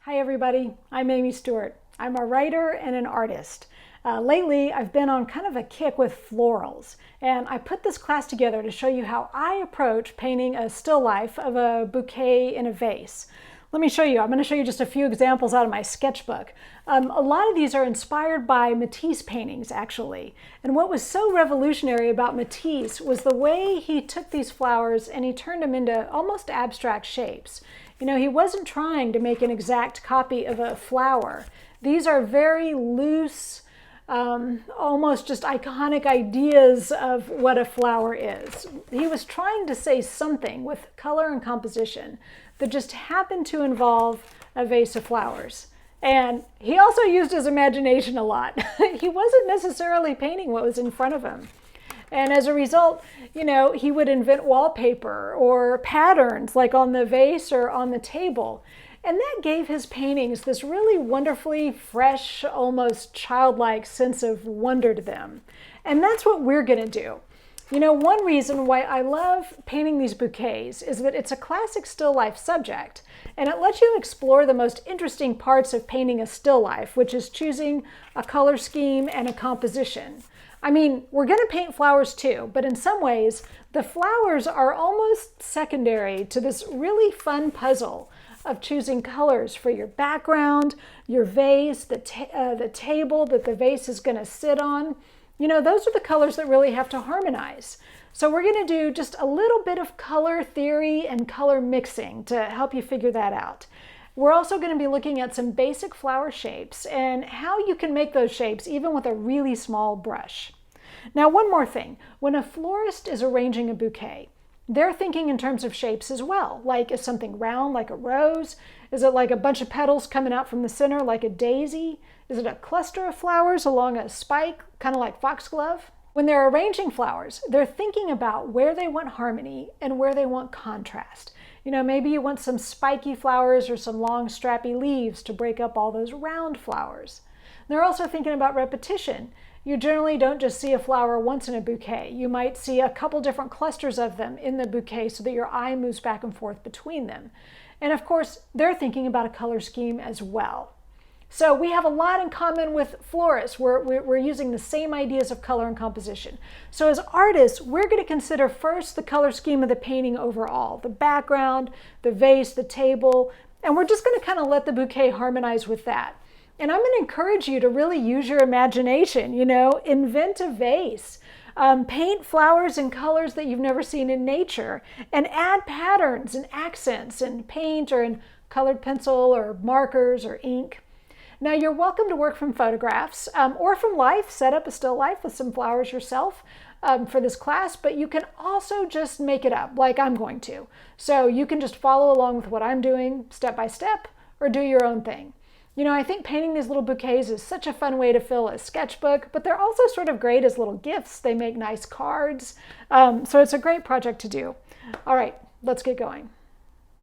Hi everybody, I'm Amy Stewart. I'm a writer and an artist. Lately, I've been on kind of a kick with florals, and I put this class together to show you how I approach painting a still life of a bouquet in a vase. Let me show you. I'm going to show you just a few examples out of my sketchbook. A lot of these are inspired by Matisse paintings, actually. And what was so revolutionary about Matisse was the way he took these flowers and he turned them into almost abstract shapes. You know, he wasn't trying to make an exact copy of a flower. These are very loose, almost just iconic ideas of what a flower is. He was trying to say something with color and composition that just happened to involve a vase of flowers. And he also used his imagination a lot. He wasn't necessarily painting what was in front of him. And as a result, you know, he would invent wallpaper or patterns like on the vase or on the table. And that gave his paintings this really wonderfully fresh, almost childlike sense of wonder to them. And that's what we're going to do. You know, one reason why I love painting these bouquets is that it's a classic still life subject, and it lets you explore the most interesting parts of painting a still life, which is choosing a color scheme and a composition. I mean, we're going to paint flowers too, but in some ways, the flowers are almost secondary to this really fun puzzle of choosing colors for your background, your vase, the table that the vase is going to sit on. You know, those are the colors that really have to harmonize. So we're going to do just a little bit of color theory and color mixing to help you figure that out. We're also going to be looking at some basic flower shapes and how you can make those shapes even with a really small brush. Now, one more thing. When a florist is arranging a bouquet, they're thinking in terms of shapes as well. Like, is something round like a rose? Is it like a bunch of petals coming out from the center like a daisy? Is it a cluster of flowers along a spike, kind of like foxglove? When they're arranging flowers, they're thinking about where they want harmony and where they want contrast. You know, maybe you want some spiky flowers or some long strappy leaves to break up all those round flowers. They're also thinking about repetition. You generally don't just see a flower once in a bouquet. You might see a couple different clusters of them in the bouquet so that your eye moves back and forth between them. And of course, they're thinking about a color scheme as well. So we have a lot in common with florists. We're using the same ideas of color and composition. So as artists, we're going to consider first the color scheme of the painting overall, the background, the vase, the table, and we're just going to kind of let the bouquet harmonize with that. And I'm going to encourage you to really use your imagination, you know, invent a vase. Paint flowers in colors that you've never seen in nature, and add patterns and accents in paint or in colored pencil or markers or ink. Now, you're welcome to work from photographs or from life. Set up a still life with some flowers yourself for this class, but you can also just make it up like I'm going to. So you can just follow along with what I'm doing step by step or do your own thing. You know, I think painting these little bouquets is such a fun way to fill a sketchbook, but they're also sort of great as little gifts. They make nice cards. So it's a great project to do. All right, let's get going.